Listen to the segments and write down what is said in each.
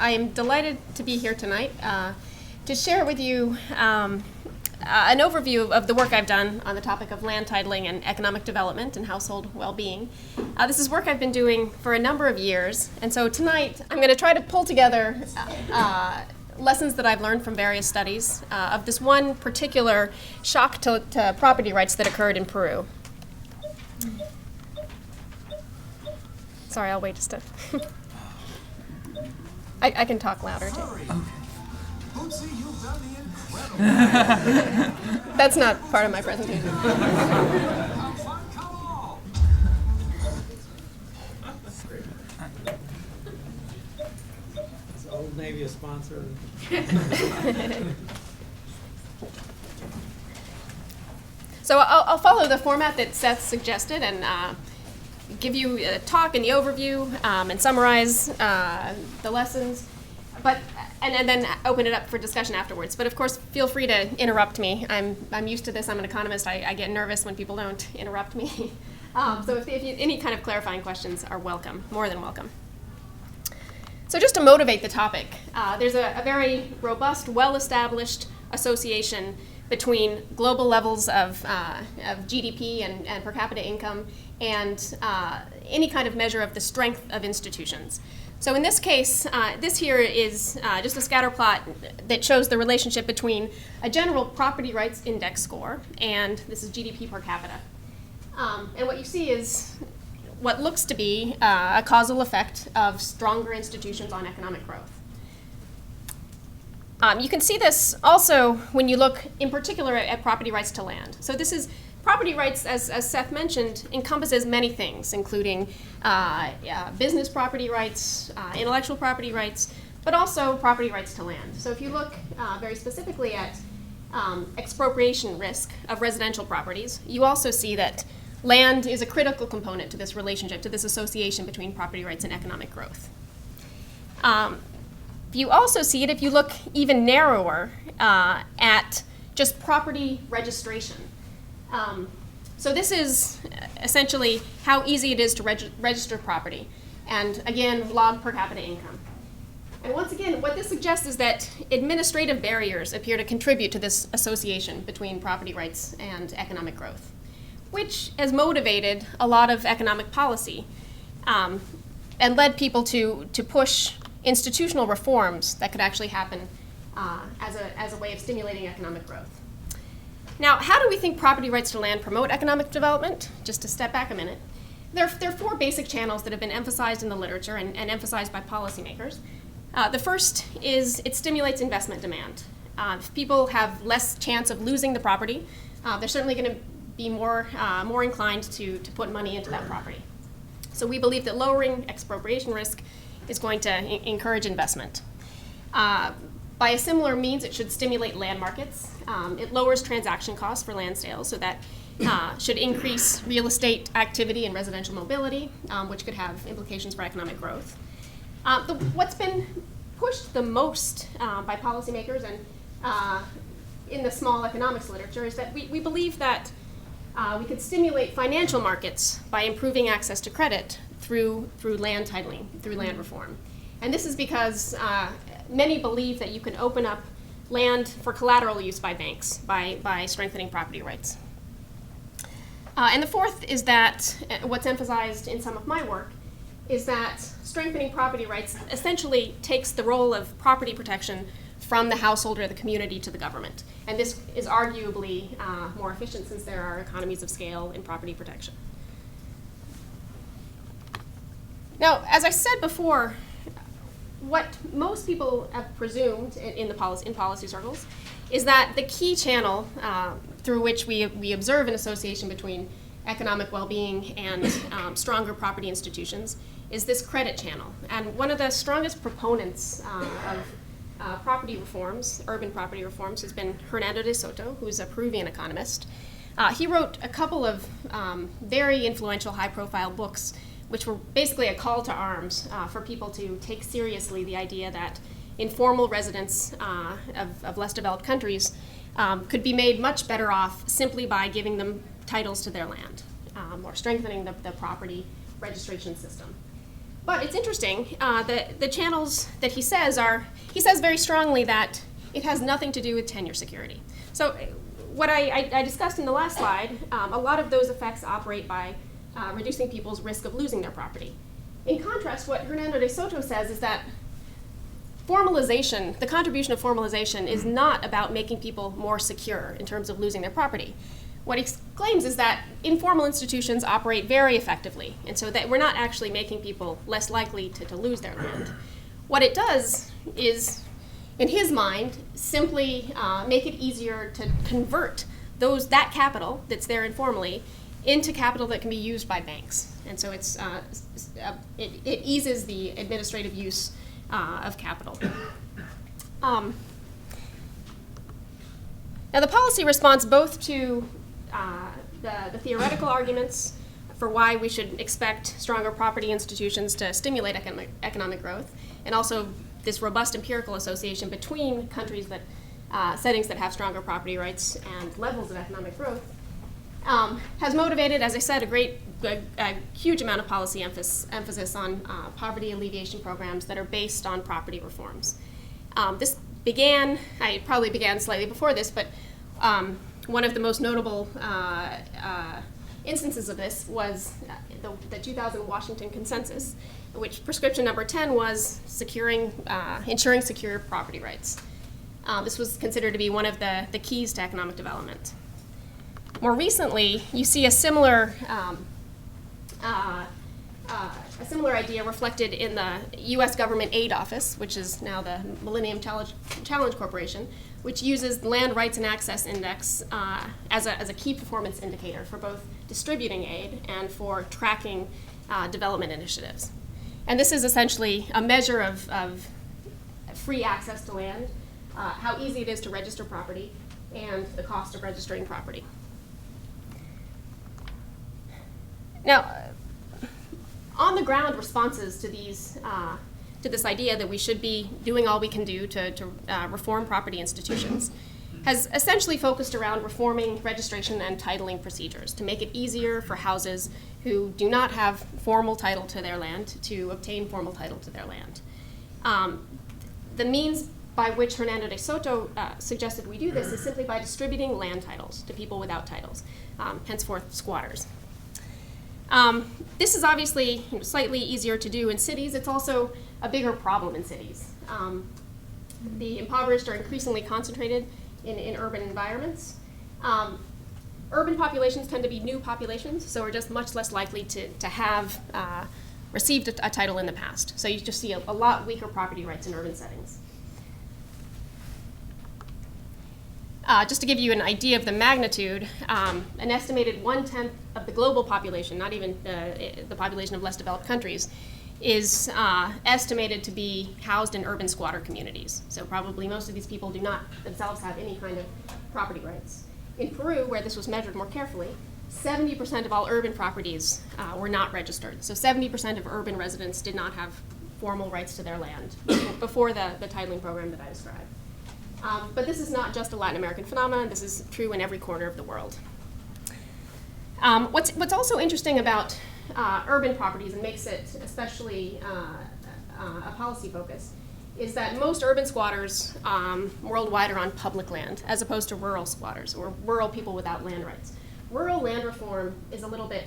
I am delighted to be here tonight to share with you an overview of the work I've done on the topic of land titling and economic development and household well-being. This is work I've been doing for a number of years, and so tonight I'm going to try to pull together lessons that I've learned from various studies of this one particular shock to property rights that occurred in Peru. Sorry, I'll wait just a... I can talk louder, too. That's not part of my presentation. Is Old Navy a sponsor? So I'll follow the format that Seth suggested and give you a talk and the overview and summarize the lessons, and then open it up for discussion afterwards. But of course, feel free to interrupt me. I'm used to this. I'm an economist. I get nervous when people don't interrupt me. So if any kind of clarifying questions are welcome, more than welcome. So just to motivate the topic, there's a very robust, well-established association between global levels of GDP and per capita income and any kind of measure of the strength of institutions. So in this case, this here is just a scatter plot that shows the relationship between a general property rights index score and this is GDP per capita. And what you see is what looks to be a causal effect of stronger institutions on economic growth. You can see this also when you look in particular at property rights to land. So this is property rights, as Seth mentioned, encompasses many things, including business property rights, intellectual property rights, but also property rights to land. So if you look very specifically at expropriation risk of residential properties, you also see that land is a critical component to this relationship, to this association between property rights and economic growth. You also see it if you look even narrower at just property registration. So this is essentially how easy it is to register property, and again, log per capita income. And once again, what this suggests is that administrative barriers appear to contribute to this association between property rights and economic growth, which has motivated a lot of economic policy and led people to push institutional reforms that could actually happen as a way of stimulating economic growth. Now, how do we think property rights to land promote economic development? Just to step back a minute. There are four basic channels that have been emphasized in the literature and emphasized by policymakers. The first is it stimulates investment demand. If people have less chance of losing the property, they're certainly going to be more inclined to put money into that property. So we believe that lowering expropriation risk is going to encourage investment. By a similar means, it should stimulate land markets. It lowers transaction costs for land sales, so that should increase real estate activity and residential mobility, which could have implications for economic growth. What's been pushed the most by policymakers and in the small economics literature is that we believe that we could stimulate financial markets by improving access to credit through land titling, through land reform. And this is because many believe that you can open up land for collateral use by banks by strengthening property rights. And the fourth is that what's emphasized in some of my work is that strengthening property rights essentially takes the role of property protection from the household or the community to the government. And this is arguably more efficient since there are economies of scale in property protection. Now, as I said before, what most people have presumed in policy circles is that the key channel through which we observe an association between economic well-being and stronger property institutions is this credit channel. And one of the strongest proponents of property reforms, urban property reforms, has been Hernando de Soto, who's a Peruvian economist. He wrote a couple of very influential, high-profile books which were basically a call to arms for people to take seriously the idea that informal residents of less developed countries could be made much better off simply by giving them titles to their land or strengthening the property registration system. But it's interesting, the channels that he says very strongly that it has nothing to do with tenure security. So what I discussed in the last slide, a lot of those effects operate by reducing people's risk of losing their property. In contrast, what Hernando de Soto says is that formalization, the contribution of formalization, is not about making people more secure in terms of losing their property. What he claims is that informal institutions operate very effectively, and so that we're not actually making people less likely to lose their land. What it does is, in his mind, simply make it easier to convert that capital that's there informally into capital that can be used by banks. And so it eases the administrative use of capital. Now the policy responds both to the theoretical arguments for why we should expect stronger property institutions to stimulate economic growth, and also this robust empirical association between countries that settings that have stronger property rights and levels of economic growth, has motivated, as I said, a huge amount of policy emphasis on poverty alleviation programs that are based on property reforms. This probably began slightly before this, but one of the most notable instances of this was the 2000 Washington Consensus, which prescription number 10 was ensuring secure property rights. This was considered to be one of the keys to economic development. More recently, you see a similar idea reflected in the U.S. Government Aid Office, which is now the Millennium Challenge Corporation, which uses the Land Rights and Access Index as a key performance indicator for both distributing aid and for tracking development initiatives. And this is essentially a measure of free access to land, how easy it is to register property, and the cost of registering property. Now, on-the-ground responses to this idea that we should be doing all we can do to reform property institutions has essentially focused around reforming registration and titling procedures to make it easier for houses who do not have formal title to their land to obtain formal title to their land. The means by which Hernando de Soto suggested we do this is simply by distributing land titles to people without titles, henceforth squatters. This is obviously slightly easier to do in cities. It's also a bigger problem in cities. The impoverished are increasingly concentrated in urban environments. Urban populations tend to be new populations, so are just much less likely to have received a title in the past. So you just see a lot weaker property rights in urban settings. Just to give you an idea of the magnitude, an estimated 1/10 of the global population, not even the population of less developed countries, is estimated to be housed in urban squatter communities. So probably most of these people do not themselves have any kind of property rights. In Peru, where this was measured more carefully, 70% of all urban properties were not registered. So 70% of urban residents did not have formal rights to their land before the titling program that I described. But this is not just a Latin American phenomenon. This is true in every corner of the world. What's also interesting about urban properties and makes it especially a policy focus is that most urban squatters worldwide are on public land as opposed to rural squatters or rural people without land rights. Rural land reform is a little bit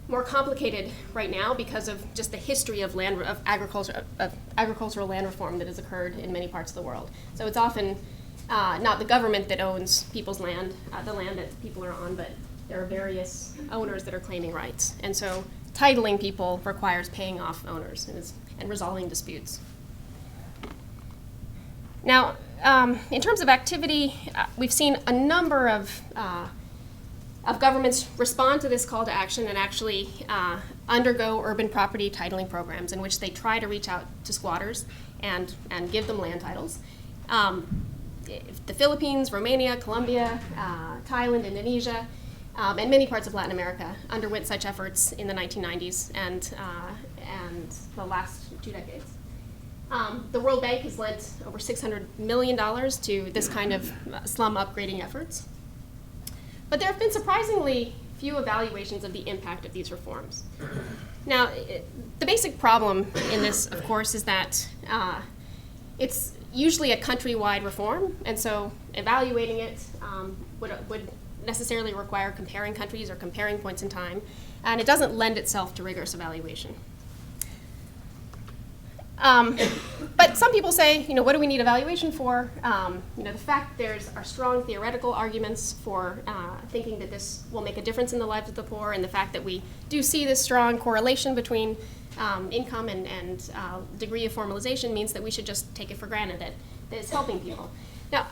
more complicated right now because of just the history of agricultural land reform that has occurred in many parts of the world. So it's often not the government that owns people's land, the land that people are on, but there are various owners that are claiming rights. And so titling people requires paying off owners and resolving disputes. Now, in terms of activity, we've seen a number of governments respond to this call to action and actually undergo urban property titling programs in which they try to reach out to squatters and give them land titles. The Philippines, Romania, Colombia, Thailand, Indonesia, and many parts of Latin America underwent such efforts in the 1990s and the last 2 decades. The World Bank has lent over $600 million to this kind of slum upgrading efforts. But there have been surprisingly few evaluations of the impact of these reforms. Now, The basic problem in this, of course, is that it's usually a countrywide reform, and so evaluating it would necessarily require comparing countries or comparing points in time, and it doesn't lend itself to rigorous evaluation. But some people say, what do we need evaluation for? The fact there are strong theoretical arguments for thinking that this will make a difference in the lives of the poor, and the fact that we do see this strong correlation between income and degree of formalization means that we should just take it for granted that it's helping people. Now,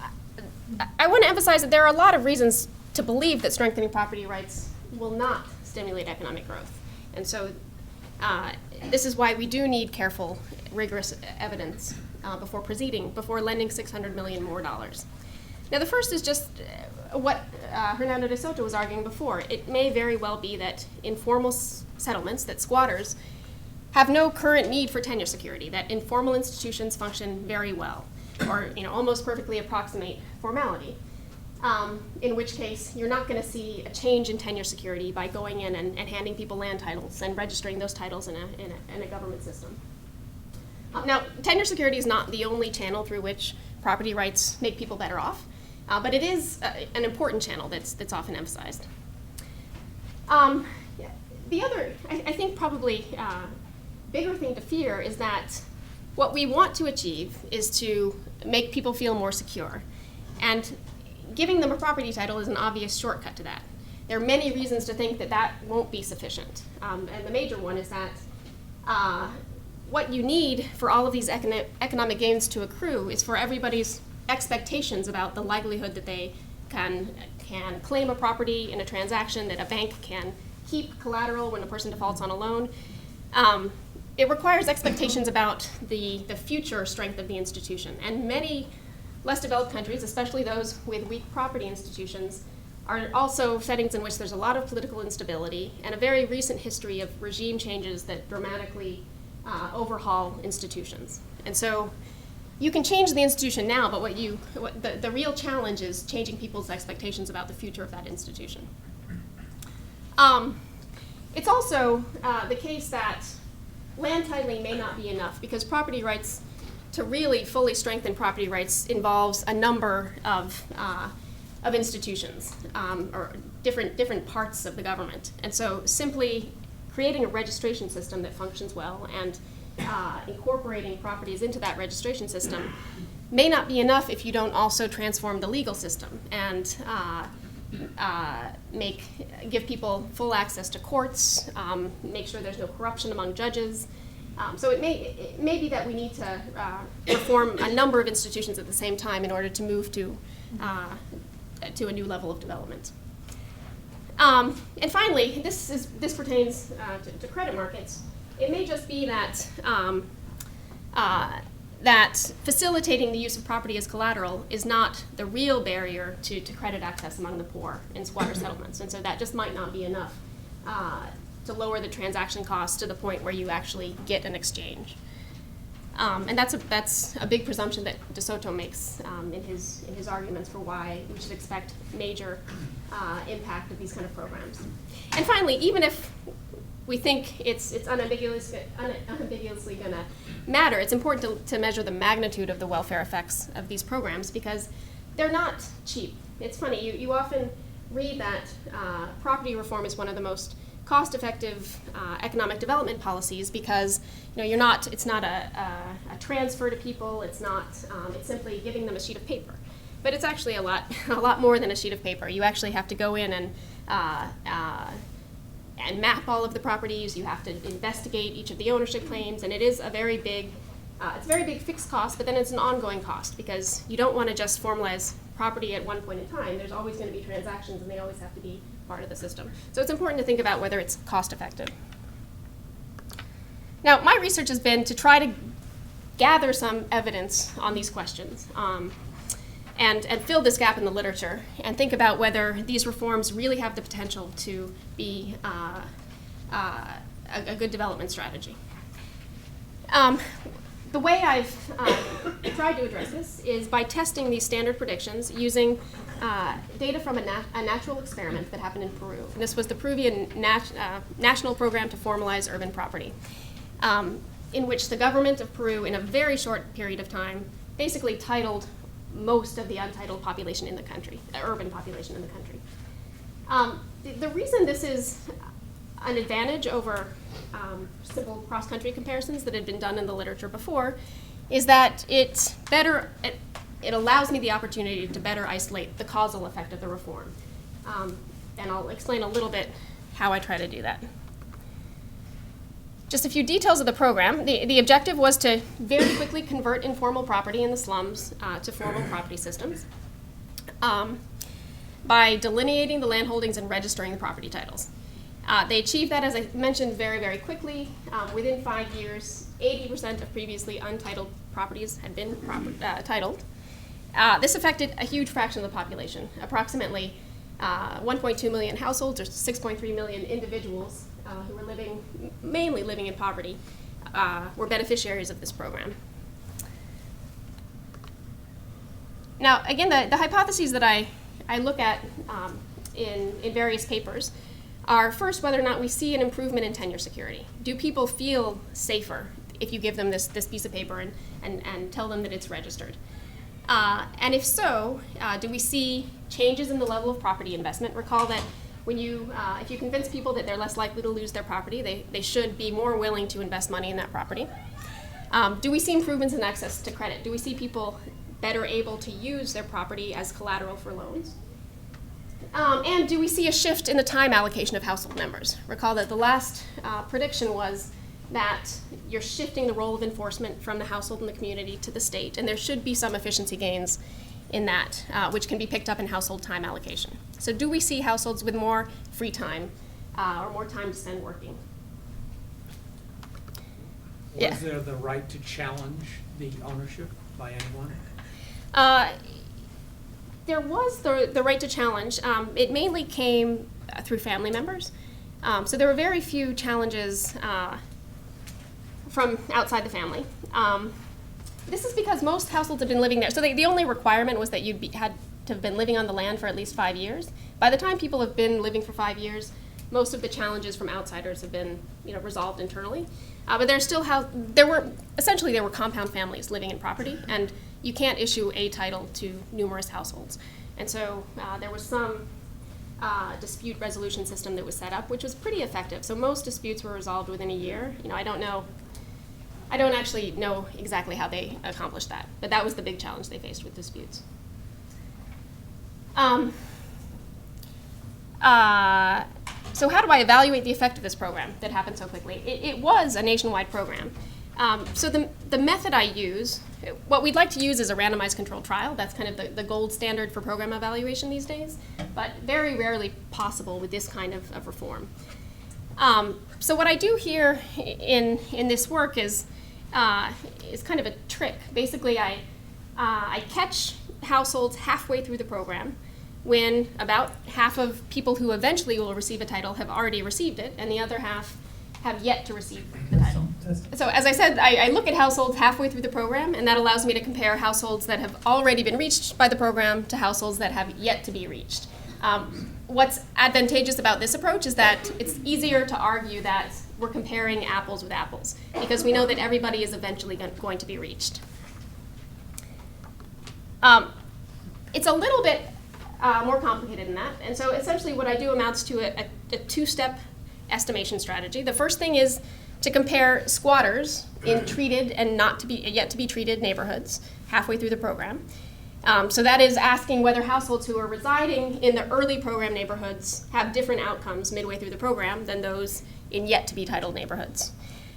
I want to emphasize that there are a lot of reasons to believe that strengthening property rights will not stimulate economic growth. And so this is why we do need careful, rigorous evidence before proceeding, before lending $600 million more dollars. Now, the first is just what Hernando de Soto was arguing before. It may very well be that informal settlements, that squatters, have no current need for tenure security, that informal institutions function very well, or almost perfectly approximate formality. In which case, you're not going to see a change in tenure security by going in and handing people land titles and registering those titles in a government system. Now, tenure security is not the only channel through which property rights make people better off, but it is an important channel that's often emphasized. The other, I think probably bigger thing to fear is that what we want to achieve is to make people feel more secure. And giving them a property title is an obvious shortcut to that. There are many reasons to think that that won't be sufficient. And the major one is that what you need for all of these economic gains to accrue is for everybody's expectations about the likelihood that they can claim a property in a transaction, that a bank can keep collateral when a person defaults on a loan. It requires expectations about the future strength of the institution. And many less developed countries, especially those with weak property institutions, are also settings in which there's a lot of political instability and a very recent history of regime changes that dramatically overhaul institutions. And so you can change the institution now, but the real challenge is changing people's expectations about the future of that institution. It's also the case that land titling may not be enough, because property rights, to really fully strengthen property rights, involves a number of institutions or different parts of the government. And so simply creating a registration system that functions well and incorporating properties into that registration system may not be enough if you don't also transform the legal system and give people full access to courts, make sure there's no corruption among judges. So it may be that we need to reform a number of institutions at the same time in order to move to a new level of development. And finally, this pertains to credit markets. It may just be that that facilitating the use of property as collateral is not the real barrier to credit access among the poor in squatter settlements, and so that just might not be enough to lower the transaction costs to the point where you actually get an exchange. And that's a big presumption that De Soto makes in his arguments for why we should expect major impact of these kind of programs. And finally, even if we think it's unambiguously going to matter, it's important to measure the magnitude of the welfare effects of these programs, because they're not cheap. It's funny, you often read that property reform is one of the most cost-effective economic development policies, because it's not a transfer to people. It's simply giving them a sheet of paper. But it's actually a lot more than a sheet of paper. You actually have to go in and map all of the properties. You have to investigate each of the ownership claims, and it is a very big fixed cost. But then it's an ongoing cost, because you don't want to just formalize property at one point in time. There's always going to be transactions, and they always have to be part of the system. So it's important to think about whether it's cost effective. Now, my research has been to try to gather some evidence on these questions and fill this gap in the literature and think about whether these reforms really have the potential to be a good development strategy. The way I've tried to address this is by testing these standard predictions using data from a natural experiment that happened in Peru. And this was the Peruvian National Program to Formalize Urban Property. in which the government of Peru, in a very short period of time, basically titled most of the untitled population in the country, urban population in the country. The reason this is an advantage over simple cross-country comparisons that had been done in the literature before is that it allows me the opportunity to better isolate the causal effect of the reform. And I'll explain a little bit how I try to do that. Just a few details of the program. The objective was to very quickly convert informal property in the slums to formal property systems by delineating the land holdings and registering the property titles. They achieved that, as I mentioned, very, very quickly. Within 5 years, 80% of previously untitled properties had been titled. This affected a huge fraction of the population. Approximately 1.2 million households, or 6.3 million individuals who were mainly living in poverty, were beneficiaries of this program. Now, again, the hypotheses that I look at in various papers are, first, whether or not we see an improvement in tenure security. Do people feel safer if you give them this piece of paper and tell them that it's registered? And if so, do we see changes in the level of property investment? Recall that when if you convince people that they're less likely to lose their property, they should be more willing to invest money in that property. Do we see improvements in access to credit? Do we see people better able to use their property as collateral for loans? And do we see a shift in the time allocation of household members? Recall that the last prediction was that you're shifting the role of enforcement from the household and the community to the state, and there should be some efficiency gains in that, which can be picked up in household time allocation. So do we see households with more free time or more time to spend working? Was there the right to challenge the ownership by anyone? There was the right to challenge. It mainly came through family members. So there were very few challenges from outside the family. This is because most households have been living there. So the only requirement was that you had to have been living on the land for at least 5 years. By the time people have been living for 5 years, most of the challenges from outsiders have been resolved internally. But there were compound families living in property, and you can't issue a title to numerous households. And so there was some dispute resolution system that was set up, which was pretty effective. So most disputes were resolved within a year. I don't actually know exactly how they accomplished that, but that was the big challenge they faced with disputes. So how do I evaluate the effect of this program that happened so quickly? It was a nationwide program. So the method I use, what we'd like to use is a randomized controlled trial. That's kind of the gold standard for program evaluation these days, but very rarely possible with this kind of reform. So what I do here in this work is kind of a trick. Basically, I catch households halfway through the program when about half of people who eventually will receive a title have already received it, and the other half have yet to receive the title. So as I said, I look at households halfway through the program, and that allows me to compare households that have already been reached by the program to households that have yet to be reached. What's advantageous about this approach is that it's easier to argue that we're comparing apples with apples, because we know that everybody is eventually going to be reached. It's a little bit more complicated than that, and so essentially what I do amounts to a two-step estimation strategy. The first thing is to compare squatters in treated and yet to be treated neighborhoods halfway through the program. So that is asking whether households who are residing in the early program neighborhoods have different outcomes midway through the program than those in yet to be titled neighborhoods.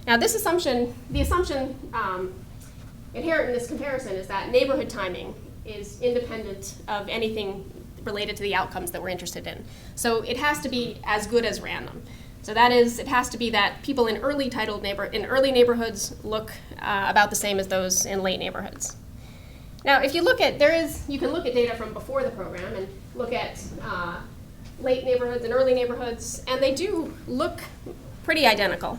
Now the assumption inherent in this comparison is that neighborhood timing is independent of anything related to the outcomes that we're interested in. So it has to be as good as random. So that is, it has to be that people in early neighborhoods look about the same as those in late neighborhoods. Now, if you look at, you can look at data from before the program and look at late neighborhoods and early neighborhoods, and they do look pretty identical.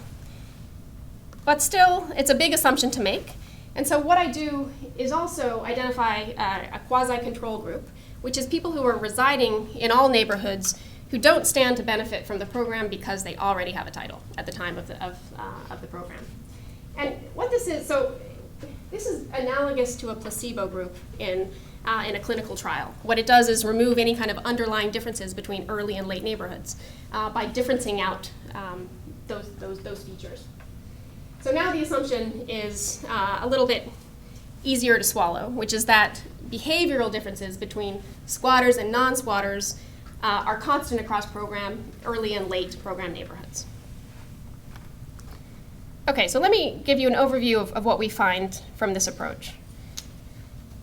But still, it's a big assumption to make. And so what I do is also identify a quasi-control group, which is people who are residing in all neighborhoods who don't stand to benefit from the program because they already have a title at the time of the program. And what this is, so this is analogous to a placebo group in a clinical trial. What it does is remove any kind of underlying differences between early and late neighborhoods by differencing out those features. So now the assumption is a little bit easier to swallow, which is that behavioral differences between squatters and non-squatters are constant across program, early and late program neighborhoods. Okay, so let me give you an overview of what we find from this approach.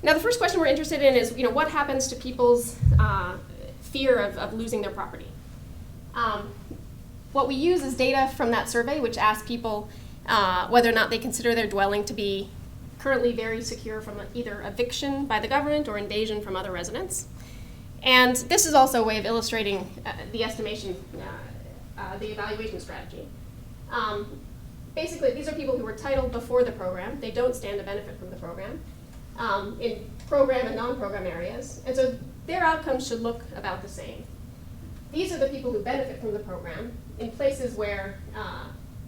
Now, the first question we're interested in is, what happens to people's fear of losing their property? What we use is data from that survey, which asks people whether or not they consider their dwelling to be currently very secure from either eviction by the government or invasion from other residents. And this is also a way of illustrating the estimation, the evaluation strategy. Basically, these are people who were titled before the program. They don't stand to benefit from the program in program and non-program areas. And so their outcomes should look about the same. These are the people who benefit from the program in places where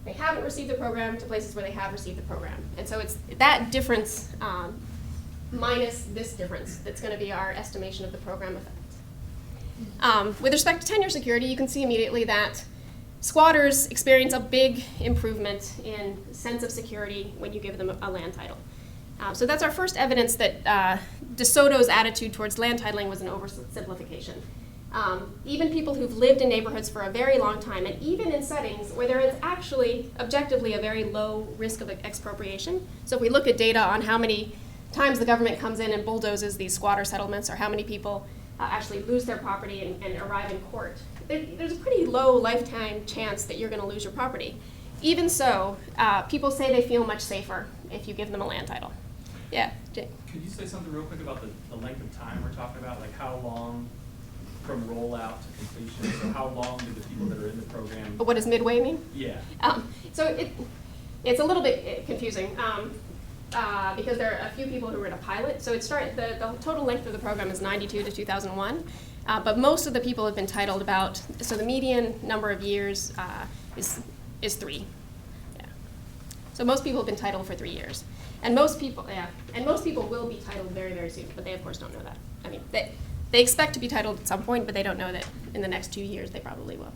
they haven't received the program to places where they have received the program. And so it's that difference minus this difference that's going to be our estimation of the program effect. With respect to tenure security, you can see immediately that squatters experience a big improvement in sense of security when you give them a land title. So that's our first evidence that De Soto's attitude towards land titling was an oversimplification. Even people who've lived in neighborhoods for a very long time, and even in settings where there is actually objectively a very low risk of expropriation. So if we look at data on how many times the government comes in and bulldozes these squatter settlements, or how many people actually lose their property and arrive in court, there's a pretty low lifetime chance that you're going to lose your property. Even so, people say they feel much safer if you give them a land title. Yeah, Jake. Could you say something real quick about the length of time we're talking about? Like how long from rollout to completion? So how long do the people that are in the program? What does midway mean? Yeah. So it's a little bit confusing because there are a few people who are in a pilot. So the total length of the program is 92 to 2001. But most of the people have been titled so the median number of years is 3. Yeah. So most people have been titled for 3 years. And most people will be titled very, very soon, but they of course don't know that. I mean, they expect to be titled at some point, but they don't know that in the next 2 years they probably will.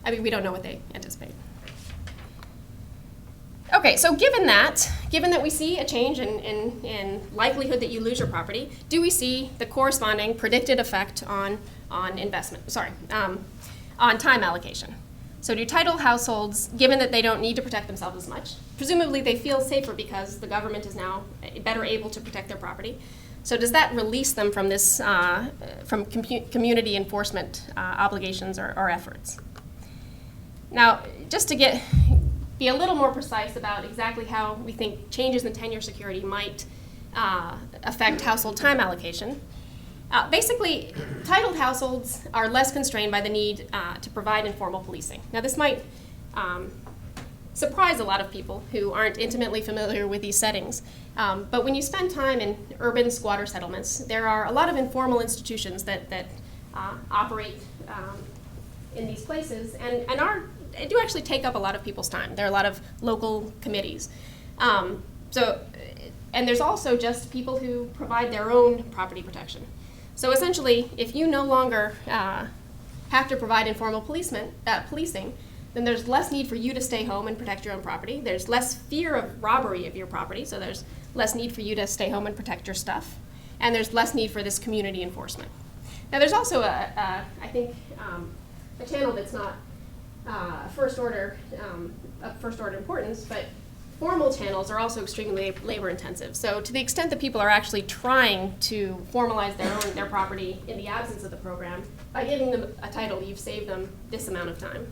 I mean, we don't know what they anticipate. Okay, so given that we see a change in likelihood that you lose your property, do we see the corresponding predicted effect on investment? On time allocation. So do titled households, given that they don't need to protect themselves as much, presumably they feel safer because the government is now better able to protect their property. So does that release them from this, from community enforcement obligations or efforts? Now, just to be a little more precise about exactly how we think changes in tenure security might affect household time allocation. Basically, titled households are less constrained by the need to provide informal policing. Now, this might surprise a lot of people who aren't intimately familiar with these settings. But when you spend time in urban squatter settlements, there are a lot of informal institutions that operate in these places and do actually take up a lot of people's time. There are a lot of local committees. And there's also just people who provide their own property protection. So essentially, if you no longer have to provide informal policing, then there's less need for you to stay home and protect your own property. There's less fear of robbery of your property, so there's less need for you to stay home and protect your stuff. And there's less need for this community enforcement. Now there's also I think, a channel that's not first order importance, but formal channels are also extremely labor intensive. So to the extent that people are actually trying to formalize their property in the absence of the program, by giving them a title, you've saved them this amount of time.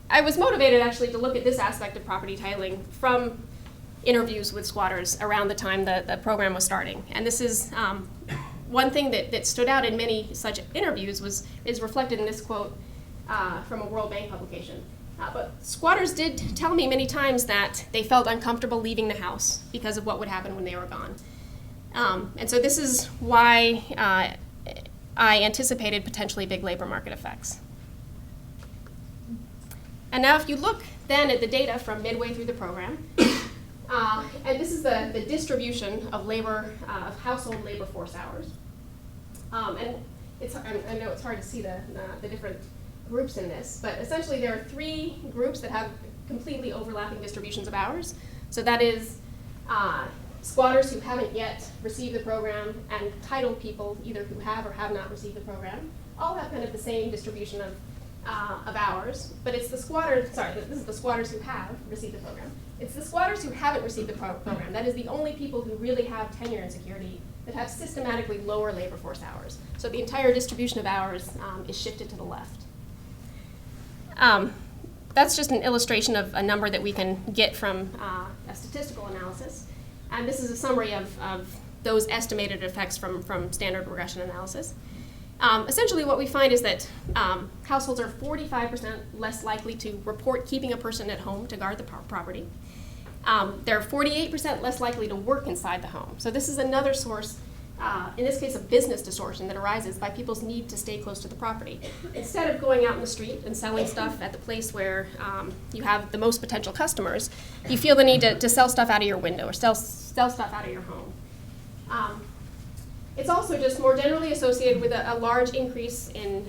I was motivated actually to look at this aspect of property titling from interviews with squatters around the time the program was starting. And this is one thing that stood out in many such interviews is reflected in this quote from a World Bank publication. But squatters did tell me many times that they felt uncomfortable leaving the house because of what would happen when they were gone. And so this is why I anticipated potentially big labor market effects. And now if you look then at the data from midway through the program, and this is the distribution of labor, of household labor force hours. And I know it's hard to see the different groups in this, but essentially there are 3 groups that have completely overlapping distributions of hours. So that is squatters who haven't yet received the program, and titled people either who have or have not received the program, all have kind of the same distribution of hours, but it's the squatters, sorry, this is the squatters who have received the program. It's the squatters who haven't received the program. That is the only people who really have tenure and security that have systematically lower labor force hours. So the entire distribution of hours is shifted to the left. That's just an illustration of a number that we can get from a statistical analysis. And this is a summary of those estimated effects from standard regression analysis. Essentially what we find is that households are 45% less likely to report keeping a person at home to guard the property. They're 48% less likely to work inside the home. So this is another source, in this case, of business distortion that arises by people's need to stay close to the property. Instead of going out in the street and selling stuff at the place where you have the most potential customers, you feel the need to sell stuff out of your window or sell stuff out of your home. It's also just more generally associated with a large increase in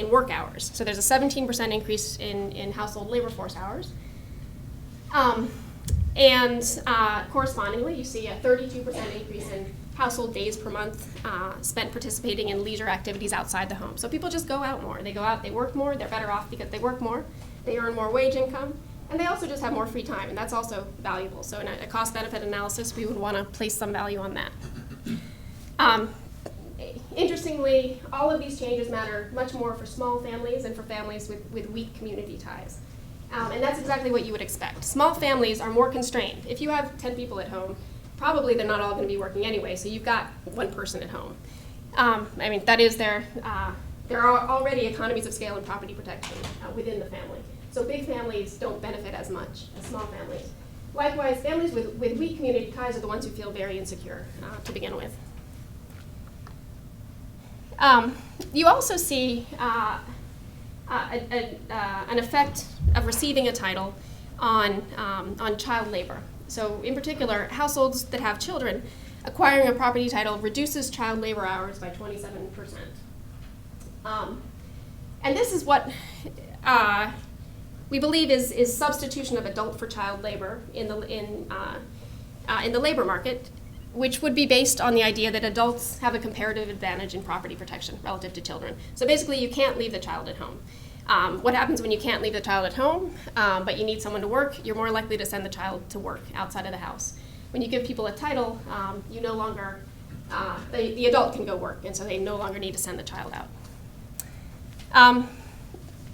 work hours. So there's a 17% increase in household labor force hours. And correspondingly, you see a 32% increase in household days per month spent participating in leisure activities outside the home. So people just go out more. They go out, they work more, they're better off because they work more, they earn more wage income, and they also just have more free time, and that's also valuable. So in a cost-benefit analysis, we would want to place some value on that. Interestingly, all of these changes matter much more for small families and for families with weak community ties. And that's exactly what you would expect. Small families are more constrained. If you have 10 people at home, probably they're not all going to be working anyway, so you've got one person at home. I mean, that is there are already economies of scale and property protection within the family. So big families don't benefit as much as small families. Likewise, families with weak community ties are the ones who feel very insecure to begin with. You also see an effect of receiving a title on child labor. So in particular, households that have children, acquiring a property title reduces child labor hours by 27%. And this is what we believe is substitution of adult for child labor in the labor market, which would be based on the idea that adults have a comparative advantage in property protection relative to children. So basically, you can't leave the child at home. What happens when you can't leave the child at home, but you need someone to work? You're more likely to send the child to work outside of the house. When you give people a title, you no longer, the adult can go work, and so they no longer need to send the child out.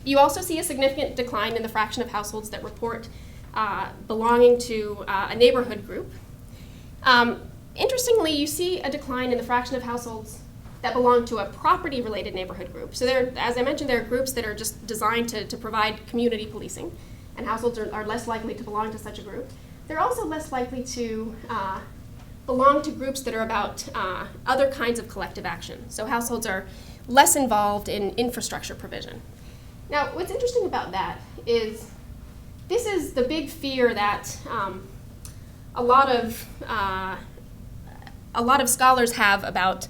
You also see a significant decline in the fraction of households that report belonging to a neighborhood group. Interestingly, you see a decline in the fraction of households that belong to a property-related neighborhood group. So as I mentioned, there are groups that are just designed to provide community policing, and households are less likely to belong to such a group. They're also less likely to belong to groups that are about other kinds of collective action. So households are less involved in infrastructure provision. Now, what's interesting about that is this is the big fear that a lot of scholars have about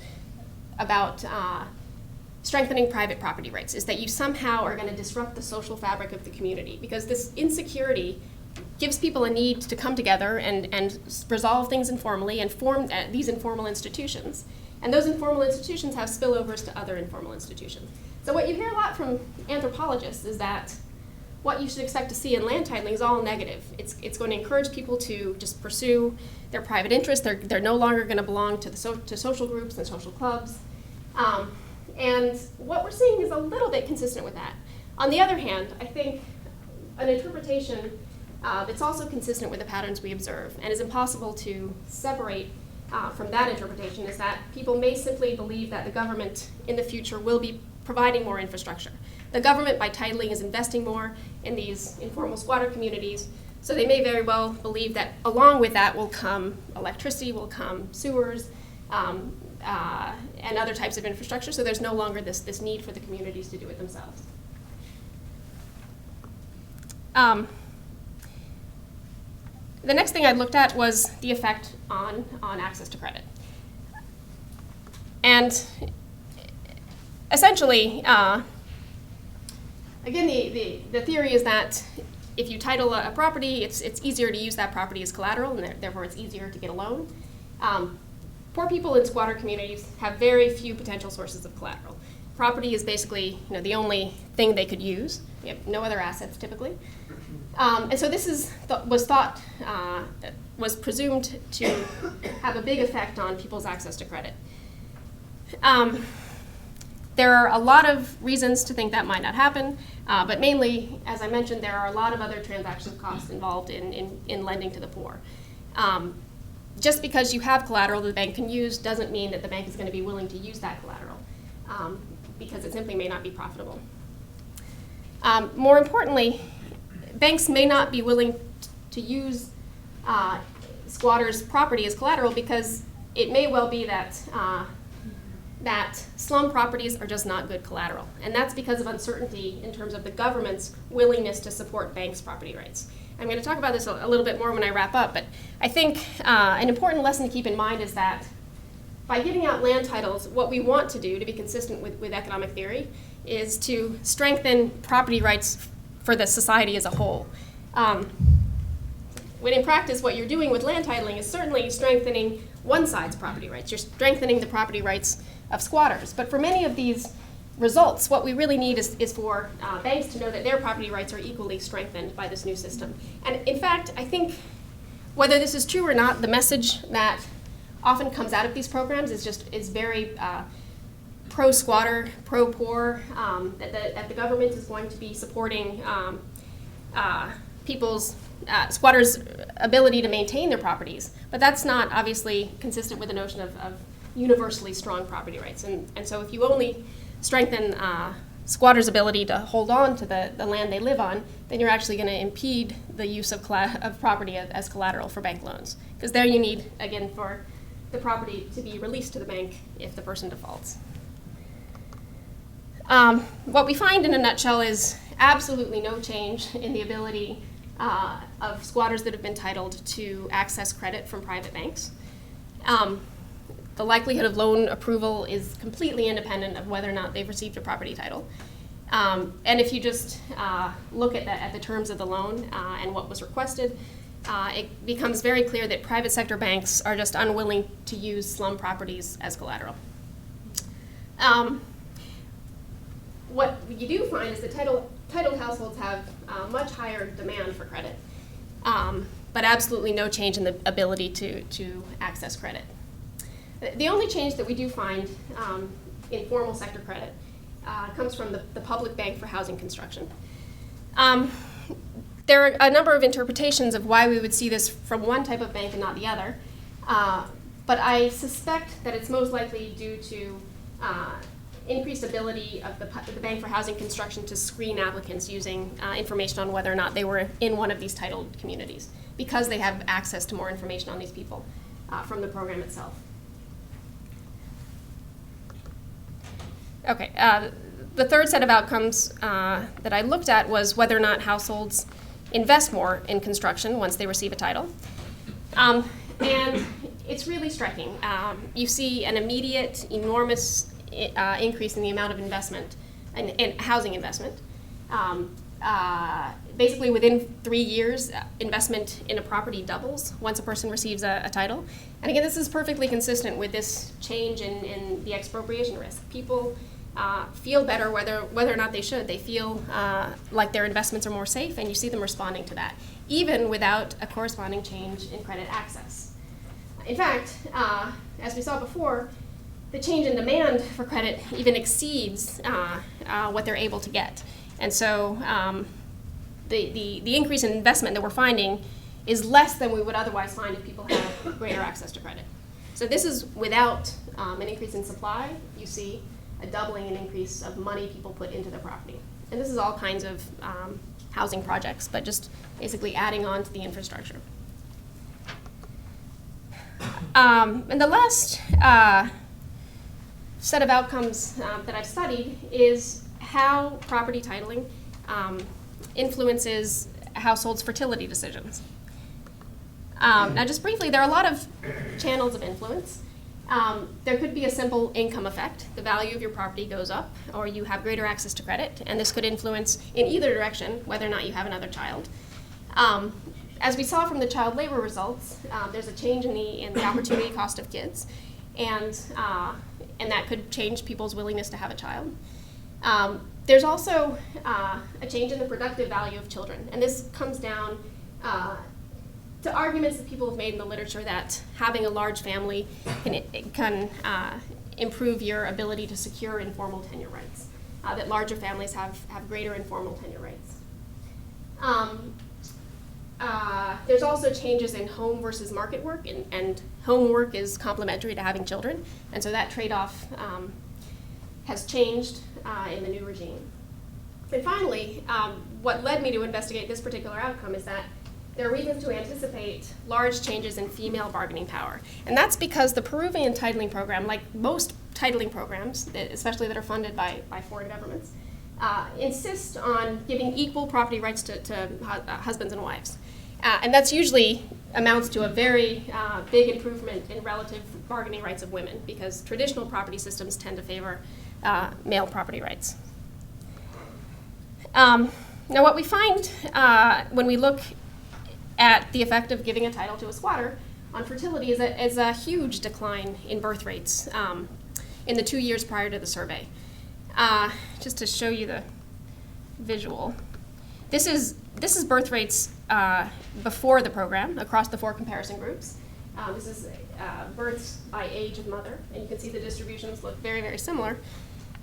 strengthening private property rights, is that you somehow are going to disrupt the social fabric of the community, because this insecurity gives people a need to come together and resolve things informally and form these informal institutions. And those informal institutions have spillovers to other informal institutions. So what you hear a lot from anthropologists is that what you should expect to see in land titling is all negative. It's going to encourage people to just pursue their private interests. They're no longer going to belong to to social groups and social clubs. And what we're seeing is a little bit consistent with that. On the other hand, I think an interpretation that's also consistent with the patterns we observe and is impossible to separate from that interpretation is that people may simply believe that the government in the future will be providing more infrastructure. The government, by titling, is investing more in these informal squatter communities, so they may very well believe that along with that will come electricity, will come sewers, and other types of infrastructure, so there's no longer this need for the communities to do it themselves. The next thing I looked at was the effect on access to credit. And essentially, again, the theory is that if you title a property, it's easier to use that property as collateral, and therefore it's easier to get a loan. Poor people in squatter communities have very few potential sources of collateral. Property is basically, the only thing they could use. They have no other assets typically. And so this was presumed to have a big effect on people's access to credit. There are a lot of reasons to think that might not happen, but mainly, as I mentioned, there are a lot of other transaction costs involved in lending to the poor. Just because you have collateral the bank can use doesn't mean that the bank is going to be willing to use that collateral, because it simply may not be profitable. More importantly, banks may not be willing to use squatters' property as collateral because it may well be that that slum properties are just not good collateral. And that's because of uncertainty in terms of the government's willingness to support banks' property rights. I'm going to talk about this a little bit more when I wrap up, but I think an important lesson to keep in mind is that by giving out land titles, what we want to do to be consistent with economic theory is to strengthen property rights for the society as a whole. When in practice, what you're doing with land titling is certainly strengthening one side's property rights. You're strengthening the property rights of squatters. But for many of these results, what we really need is for banks to know that their property rights are equally strengthened by this new system. And in fact, I think whether this is true or not, the message that often comes out of these programs is very pro-squatter, pro-poor, that the government is going to be supporting squatters' ability to maintain their properties. But that's not obviously consistent with the notion of universally strong property rights. And so if you only strengthen squatters' ability to hold on to the land they live on, then you're actually going to impede the use of property as collateral for bank loans. Because there you need, again, for the property to be released to the bank if the person defaults. What we find in a nutshell is absolutely no change in the ability of squatters that have been titled to access credit from private banks. The likelihood of loan approval is completely independent of whether or not they've received a property title. And if you just look at the terms of the loan and what was requested, it becomes very clear that private sector banks are just unwilling to use slum properties as collateral. What you do find is that titled households have much higher demand for credit, but absolutely no change in the ability to access credit. The only change that we do find in formal sector credit comes from the Public Bank for Housing Construction. There are a number of interpretations of why we would see this from one type of bank and not the other, but I suspect that it's most likely due to increased ability of the Bank for Housing Construction to screen applicants using information on whether or not they were in one of these titled communities, because they have access to more information on these people from the program itself. Okay, the third set of outcomes that I looked at was whether or not households invest more in construction once they receive a title. And it's really striking. You see an immediate, enormous increase in the amount of investment, in housing investment. Basically within 3 years, investment in a property doubles once a person receives a title. And again, this is perfectly consistent with this change in the expropriation risk. People feel better whether or not they should. They feel like their investments are more safe, and you see them responding to that, even without a corresponding change in credit access. In fact, as we saw before, the change in demand for credit even exceeds what they're able to get. And so the increase in investment that we're finding is less than we would otherwise find if people have greater access to credit. So this is without an increase in supply. You see a doubling in increase of money people put into their property. And this is all kinds of housing projects, but just basically adding on to the infrastructure. And the last set of outcomes that I've studied is how property titling influences a household's fertility decisions. Now, just briefly, there are a lot of channels of influence. There could be a simple income effect. The value of your property goes up, or you have greater access to credit, and this could influence in either direction whether or not you have another child. As we saw from the child labor results, there's a change in the opportunity cost of kids, and that could change people's willingness to have a child. There's also a change in the productive value of children, and this comes down to arguments that people have made in the literature that having a large family can improve your ability to secure informal tenure rights, that larger families have greater informal tenure rights. There's also changes in home versus market work, and home work is complementary to having children, and so that trade-off has changed in the new regime. And finally, what led me to investigate this particular outcome is that there are reasons to anticipate large changes in female bargaining power. And that's because the Peruvian titling program, like most titling programs, especially that are funded by foreign governments, insist on giving equal property rights to husbands and wives. And that's usually amounts to a very big improvement in relative bargaining rights of women, because traditional property systems tend to favor male property rights. Now, what we find when we look at the effect of giving a title to a squatter on fertility is a huge decline in birth rates in the 2 years prior to the survey. Just to show you the visual, this is birth rates before the program across the 4 comparison groups. This is births by age of mother, and you can see the distributions look very, very similar.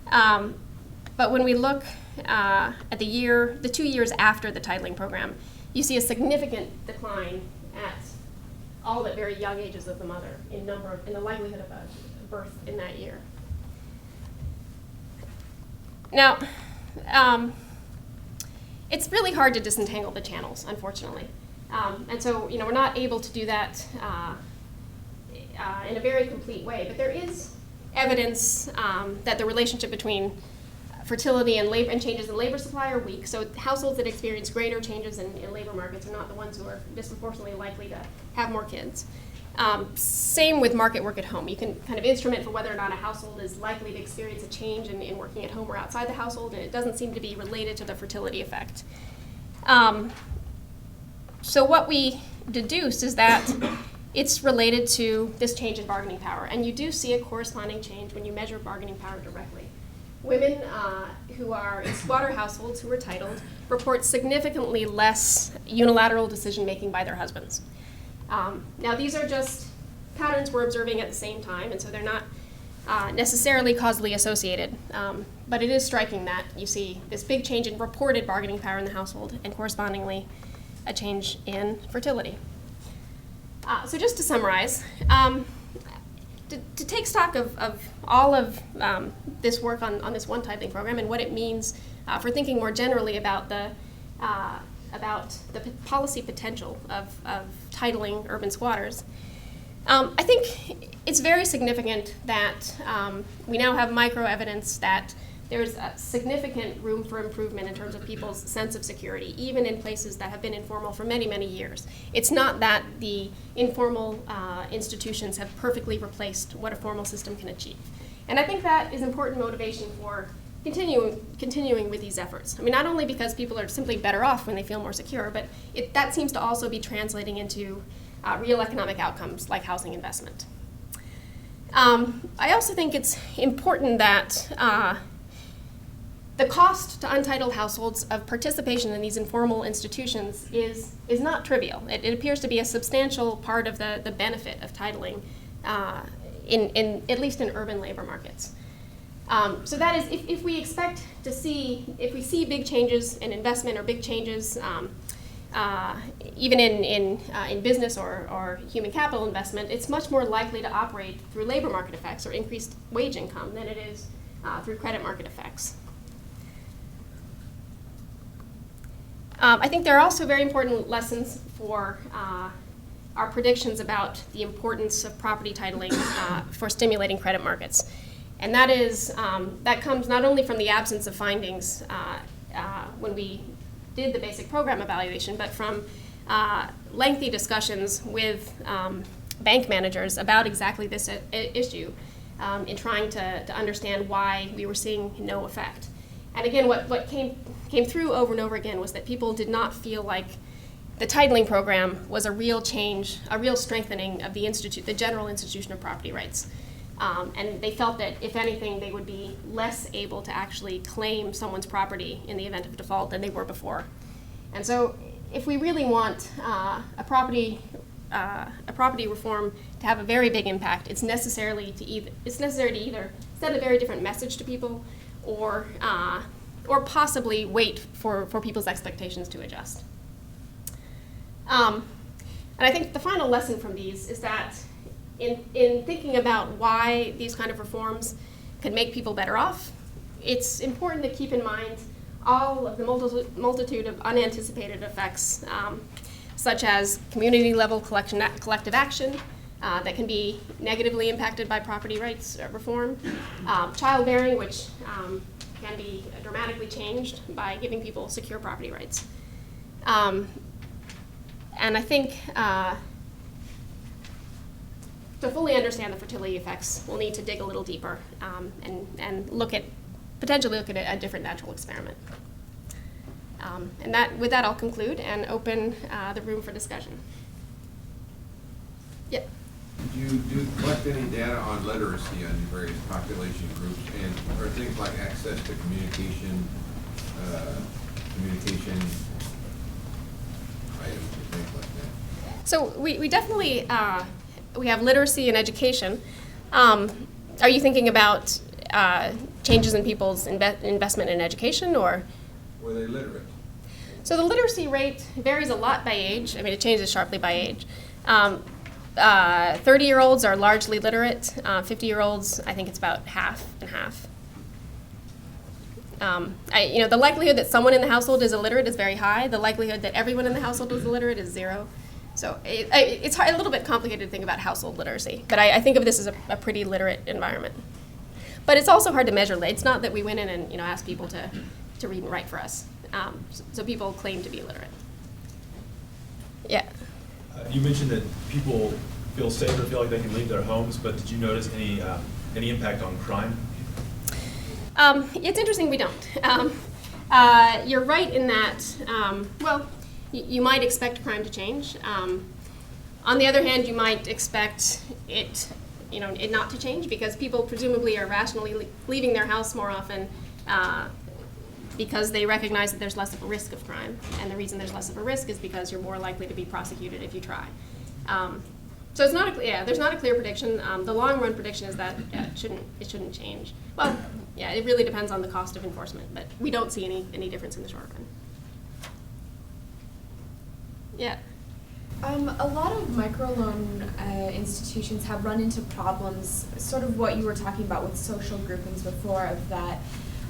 But when we look at the 2 years after the titling program, you see a significant decline at all but very young ages of the mother in the likelihood of a birth in that year. Now, it's really hard to disentangle the channels, unfortunately. And so, we're not able to do that in a very complete way, but there is evidence that the relationship between fertility and labor and changes in labor supply are weak. So households that experience greater changes in labor markets are not the ones who are disproportionately likely to have more kids. Same with market work at home. You can kind of instrument for whether or not a household is likely to experience a change in working at home or outside the household, and it doesn't seem to be related to the fertility effect. So what we deduce is that it's related to this change in bargaining power, and you do see a corresponding change when you measure bargaining power directly. Women who are in squatter households who are titled report significantly less unilateral decision-making by their husbands. Now, these are just patterns we're observing at the same time, and so they're not necessarily causally associated. But it is striking that you see this big change in reported bargaining power in the household and correspondingly a change in fertility. So just to summarize, to take stock of all of this work on this one titling program and what it means for thinking more generally about the policy potential of titling urban squatters, I think it's very significant that we now have micro evidence that there's a significant room for improvement in terms of people's sense of security, even in places that have been informal for many, many years. It's not that the informal institutions have perfectly replaced what a formal system can achieve. And I think that is important motivation for continuing with these efforts. I mean, not only because people are simply better off when they feel more secure, but that seems to also be translating into real economic outcomes like housing investment. I also think it's important that the cost to untitled households of participation in these informal institutions is not trivial. It appears to be a substantial part of the benefit of titling, at least in urban labor markets. So that is, if we see big changes in investment or big changes even in business or human capital investment, it's much more likely to operate through labor market effects or increased wage income than it is through credit market effects. I think there are also very important lessons for our predictions about the importance of property titling for stimulating credit markets. And that comes not only from the absence of findings when we did the basic program evaluation, but from lengthy discussions with bank managers about exactly this issue in trying to understand why we were seeing no effect. And again, what came through over and over again was that people did not feel like the titling program was a real change, a real strengthening of the general institution of property rights. And they felt that, if anything, they would be less able to actually claim someone's property in the event of default than they were before. And so, if we really want a property reform to have a very big impact, it's necessary to either send a very different message to people, or possibly wait for people's expectations to adjust. And I think the final lesson from these is that in thinking about why these kind of reforms could make people better off, it's important to keep in mind all of the multitude of unanticipated effects, such as community-level collective action that can be negatively impacted by property rights reform, childbearing, which can be dramatically changed by giving people secure property rights. And I think to fully understand the fertility effects, we'll need to dig a little deeper and potentially look at a different natural experiment. And with that, I'll conclude and open the room for discussion. Yep. Did you collect any data on literacy on various population groups, and are things like access to communication items and things like that? So we definitely we have literacy and education. Are you thinking about changes in people's investment in education, or? Were they literate? So the literacy rate varies a lot by age. I mean, it changes sharply by age. 30-year-olds are largely literate. 50-year-olds, I think it's about half and half. The likelihood that someone in the household is illiterate is very high. The likelihood that everyone in the household is illiterate is 0. So it's a little bit complicated to think about household literacy, but I think of this as a pretty literate environment. But it's also hard to measure. It's not that we went in and asked people to read and write for us. So people claim to be literate. Yeah. You mentioned that people feel safe or feel like they can leave their homes, but did you notice any impact on crime? It's interesting we don't. You're right in that, you might expect crime to change. On the other hand, you might expect it not to change, because people presumably are rationally leaving their house more often because they recognize that there's less of a risk of crime. And the reason there's less of a risk is because you're more likely to be prosecuted if you try. So it's not there's not a clear prediction. The long run prediction is that it shouldn't change. Well, yeah, it really depends on the cost of enforcement, but we don't see any difference in the short run. Yeah. A lot of microloan institutions have run into problems, sort of what you were talking about with social groupings before, of that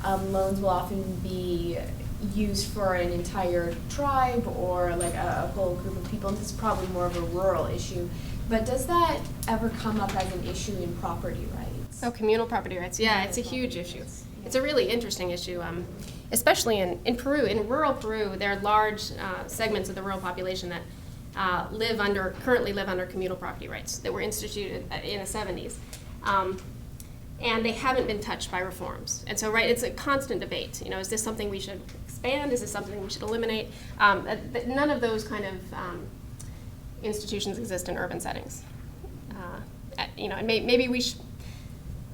loans will often be used for an entire tribe or like a whole group of people, and this is probably more of a rural issue. But does that ever come up as an issue in property rights? Oh, communal property rights. Yeah, it's a huge issue. It's a really interesting issue, especially in Peru. In rural Peru, there are large segments of the rural population that currently live under communal property rights that were instituted in the 70s. And they haven't been touched by reforms. And so, it's a constant debate. Is this something we should expand? Is this something we should eliminate? None of those kind of institutions exist in urban settings. And maybe we should.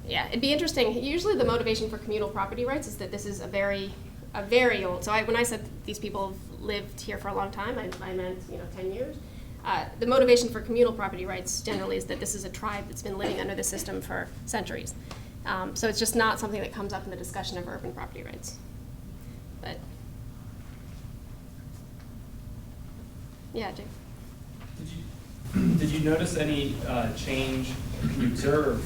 Yeah, it'd be interesting. Usually, the motivation for communal property rights is that this is a very old. So when I said these people have lived here for a long time, I meant 10 years. The motivation for communal property rights generally is that this is a tribe that's been living under the system for centuries. So it's just not something that comes up in the discussion of urban property rights. But yeah, Jake. Did you notice any change? Can you observe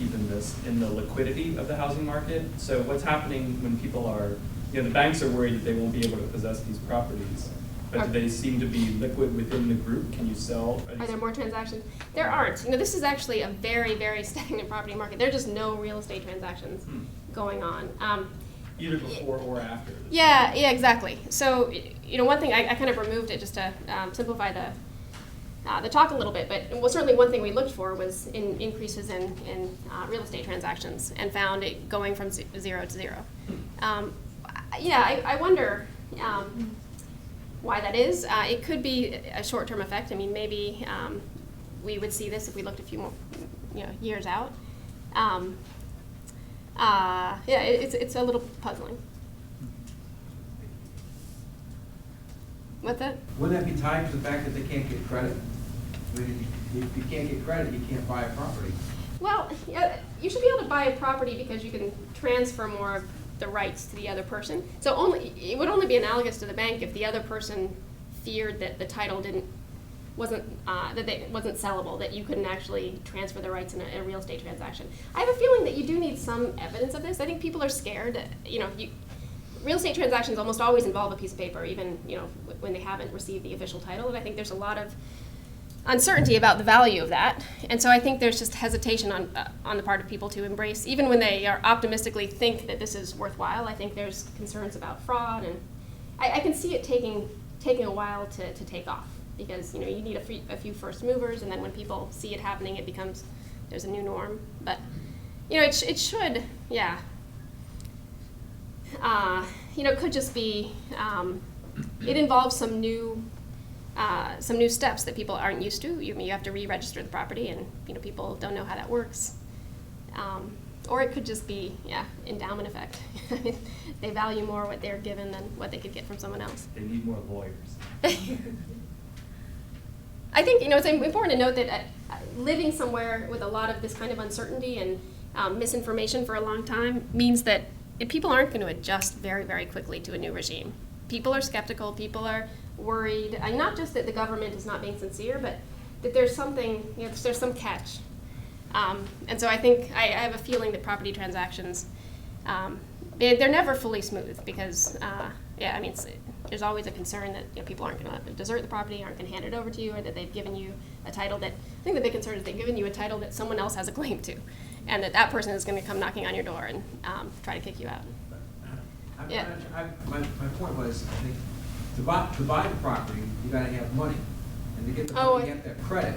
even this in the liquidity of the housing market? So what's happening when people are, the banks are worried that they won't be able to possess these properties, but do they seem to be liquid within the group? Can you sell? Are there more transactions? There aren't. This is actually a very, very stagnant property market. There are just no real estate transactions going on. either before or after. Yeah, exactly. So, one thing, I kind of removed it just to simplify the talk a little bit, but certainly one thing we looked for was increases in real estate transactions, and found it going from 0 to 0. I wonder why that is. It could be a short-term effect. I mean, maybe we would see this if we looked a few more years out. It's a little puzzling. What's that? Wouldn't that be tied to the fact that they can't get credit? I mean, if you can't get credit, you can't buy a property. Well, you should be able to buy a property because you can transfer more of the rights to the other person. So it would only be analogous to the bank if the other person feared that the title wasn't sellable, that you couldn't actually transfer the rights in a real estate transaction. I have a feeling that you do need some evidence of this. I think people are scared. Real estate transactions almost always involve a piece of paper, even when they haven't received the official title. And I think there's a lot of uncertainty about the value of that, and so I think there's just hesitation on the part of people to embrace, even when they are optimistically think that this is worthwhile. I think there's concerns about fraud, and I can see it taking a while to take off, because you need a few first movers, and then when people see it happening, there's a new norm. But it should, it could just be it involves some new steps that people aren't used to. You have to re-register the property, and people don't know how that works. Or it could just be endowment effect. They value more what they're given than what they could get from someone else. They need more lawyers. I think it's important to note that living somewhere with a lot of this kind of uncertainty and misinformation for a long time means that people aren't going to adjust very, very quickly to a new regime. People are skeptical. People are worried, not just that the government is not being sincere, but that there's something, there's some catch. And so I think I have a feeling that property transactions, they're never fully smooth, because there's always a concern that people aren't going to desert the property, aren't going to hand it over to you, or that they've given you a title that, I think the big concern is they've given you a title that someone else has a claim to, and that person is going to come knocking on your door and try to kick you out. My point was, I think, to buy the property, you gotta have money, and to get that credit.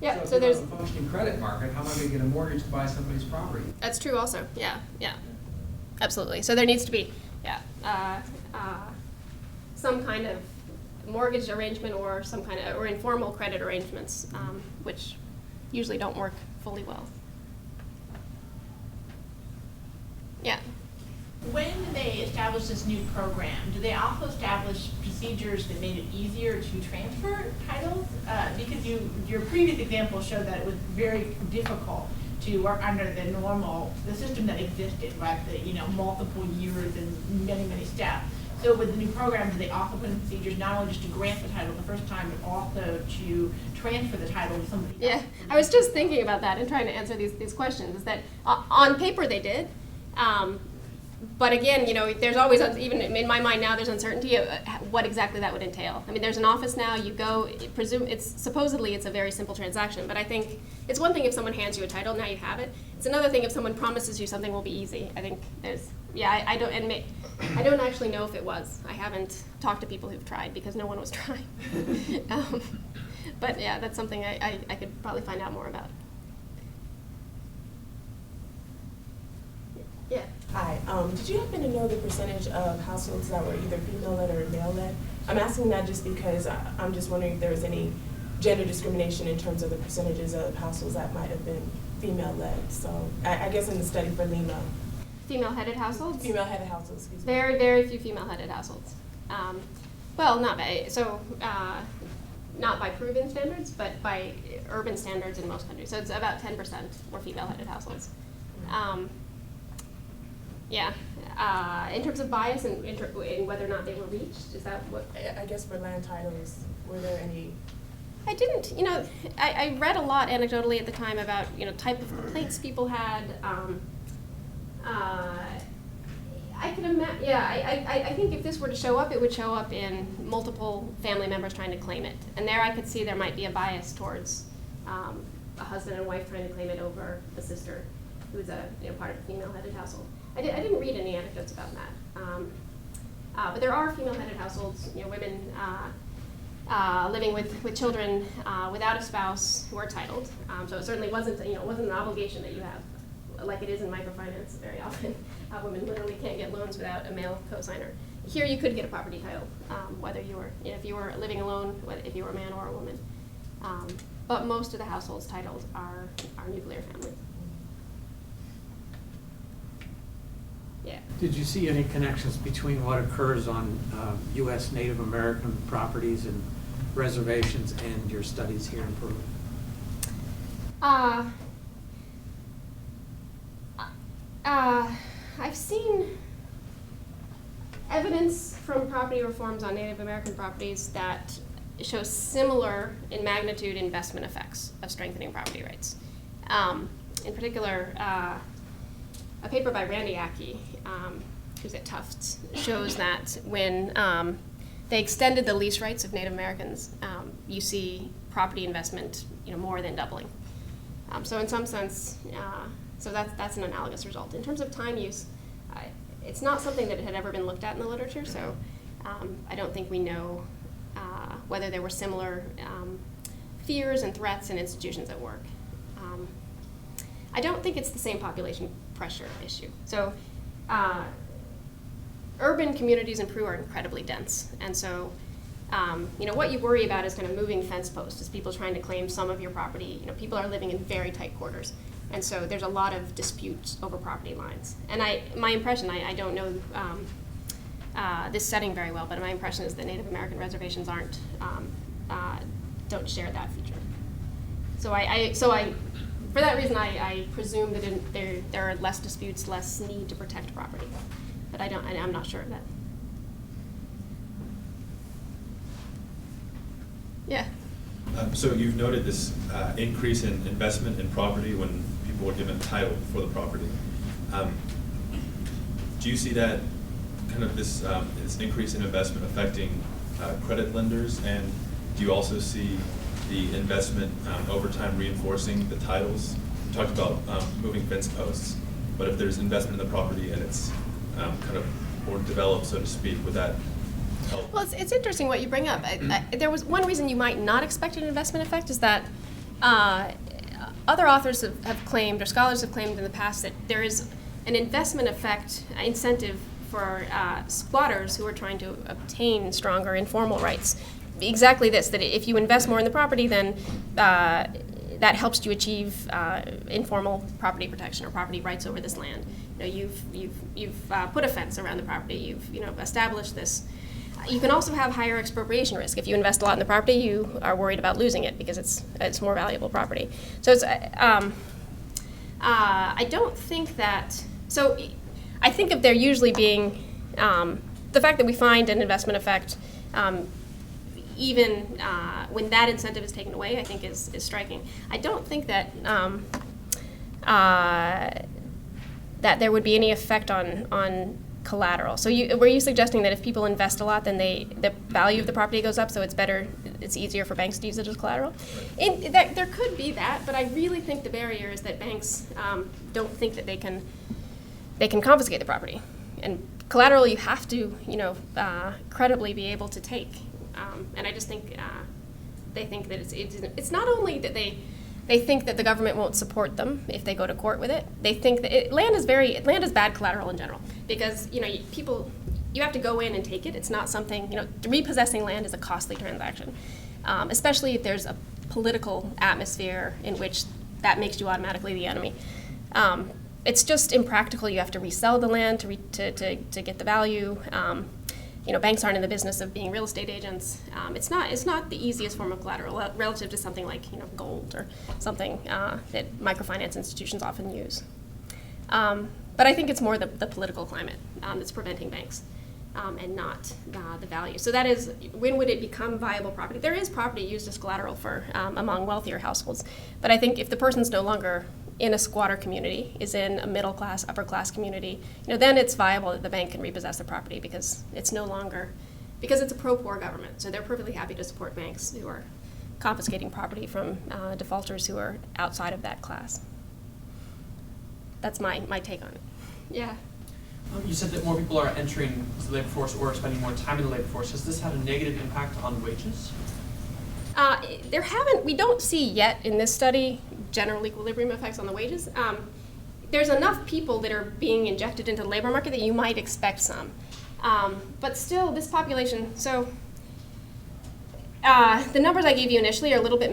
Yeah, So if there's a functioning credit market, how am I gonna get a mortgage to buy somebody's property? That's true also, yeah, absolutely. So there needs to be, some kind of mortgage arrangement, or some kind of, or informal credit arrangements, which usually don't work fully well. Yeah. When they establish this new program, do they also establish procedures that made it easier to transfer titles? Because your previous example showed that it was very difficult to work under the system that existed, right? Multiple years and many, many steps. So with the new program, do they also put in procedures not only just to grant the title the first time, but also to transfer the title to somebody else? Yeah, I was just thinking about that and trying to answer these questions. Is that on paper they did. But again, there's always, even in my mind now, there's uncertainty of what exactly that would entail. I mean, there's an office now, you go, supposedly it's a very simple transaction, but I think it's one thing if someone hands you a title, now you have it. It's another thing if someone promises you something will be easy. I think I don't actually know if it was. I haven't talked to people who've tried, because no one was trying. But yeah, that's something I could probably find out more about. Yeah. Hi. Did you happen to know the percentage of households that were either female-led or male-led? I'm asking that just because I'm just wondering if there was any gender discrimination in terms of the percentages of households that might have been female-led. So I guess in the study for Lima. Female-headed households? Female-headed households, excuse me. Very, very few female-headed households. Well, not by proven standards, but by urban standards in most countries. So it's about 10% were female-headed households. In terms of bias and whether or not they were reached, is that what? I guess for land titles, were there any? I didn't, I read a lot anecdotally at the time about, type of complaints people had. I can imagine, I think if this were to show up, it would show up in multiple family members trying to claim it. And there I could see there might be a bias towards a husband and wife trying to claim it over the sister, who's a part of a female-headed household. I didn't read any anecdotes about that. But there are female-headed households, women living with children without a spouse who are titled. So it certainly wasn't an obligation that you have, like it is in microfinance very often. Women literally can't get loans without a male cosigner. Here you could get a property title, whether you were, if you were living alone, if you were a man or a woman. But most of the households titled are nuclear families. Yeah. Did you see any connections between what occurs on U.S. Native American properties and reservations and your studies here in Peru? I've seen evidence from property reforms on Native American properties that shows similar in magnitude investment effects of strengthening property rights. In particular, a paper by Randy Aki, who's at Tufts, shows that when they extended the lease rights of Native Americans, you see property investment, more than doubling. So in some sense, so that's an analogous result. In terms of time use, it's not something that had ever been looked at in the literature, so I don't think we know whether there were similar fears and threats in institutions at work. I don't think it's the same population pressure issue. So urban communities in Peru are incredibly dense, and so what you worry about is kind of moving fence posts, is people trying to claim some of your property. People are living in very tight quarters, and so there's a lot of disputes over property lines. And my impression, I don't know this setting very well, but my impression is that Native American reservations don't share that feature. So for that reason, I presume that there are less disputes, less need to protect property, but I'm not sure of that. Yeah. So you've noted this increase in investment in property when people were given title for the property. Do you see that kind of this increase in investment affecting credit lenders, and do you also see the investment over time reinforcing the titles? We talked about moving fence posts, but if there's investment in the property and it's kind of more developed, so to speak, would that help? Well, it's interesting what you bring up. There was one reason you might not expect an investment effect is that other authors have claimed, or scholars have claimed in the past, that there is an investment effect incentive for squatters who are trying to obtain stronger informal rights. Exactly this, that if you invest more in the property, then that helps you achieve informal property protection or property rights over this land. You've put a fence around the property. You've established this. You can also have higher expropriation risk. If you invest a lot in the property, you are worried about losing it because it's more valuable property. So it's I don't think that. So I think of there usually being the fact that we find an investment effect. Even when that incentive is taken away, I think is striking. I don't think that that there would be any effect on collateral. So were you suggesting that if people invest a lot, then the value of the property goes up, so it's easier for banks to use it as collateral? There could be that, but I really think the barrier is that banks don't think that they can confiscate the property. And collateral you have to, credibly be able to take. And I just think they think that it's not only that they think that the government won't support them if they go to court with it. They think that land is bad collateral in general, because you have to go in and take it. It's not something, repossessing land is a costly transaction, especially if there's a political atmosphere in which that makes you automatically the enemy. It's just impractical. You have to resell the land to get the value. Banks aren't in the business of being real estate agents. It's not the easiest form of collateral relative to something like gold or something that microfinance institutions often use. But I think it's more the political climate that's preventing banks and not the value. So that is, when would it become viable property? There is property used as collateral for among wealthier households, but I think if the person's no longer in a squatter community, is in a middle class, upper class community, then it's viable that the bank can repossess the property because it's no longer, because it's a pro-poor government. So they're perfectly happy to support banks who are confiscating property from defaulters who are outside of that class. That's my take on it. Yeah. You said that more people are entering the labor force or spending more time in the labor force. Has this had a negative impact on wages? We don't see yet in this study general equilibrium effects on the wages. There's enough people that are being injected into the labor market that you might expect some. But still, this population, so the numbers I gave you initially are a little bit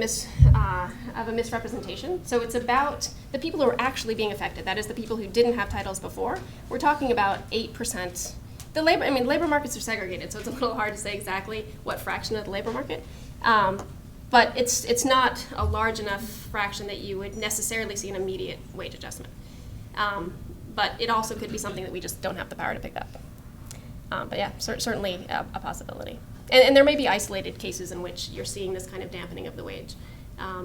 of a misrepresentation. So it's about the people who are actually being affected. That is the people who didn't have titles before. We're talking about 8%. Labor markets are segregated, so it's a little hard to say exactly what fraction of the labor market. But it's not a large enough fraction that you would necessarily see an immediate wage adjustment. But it also could be something that we just don't have the power to pick up. But yeah, certainly a possibility. And there may be isolated cases in which you're seeing this kind of dampening of the wage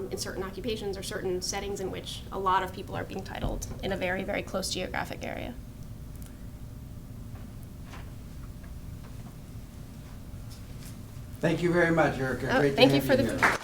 in certain occupations or certain settings in which a lot of people are being titled in a very, very close geographic area. Thank you very much, Erica. Oh, Great to thank you have for here. the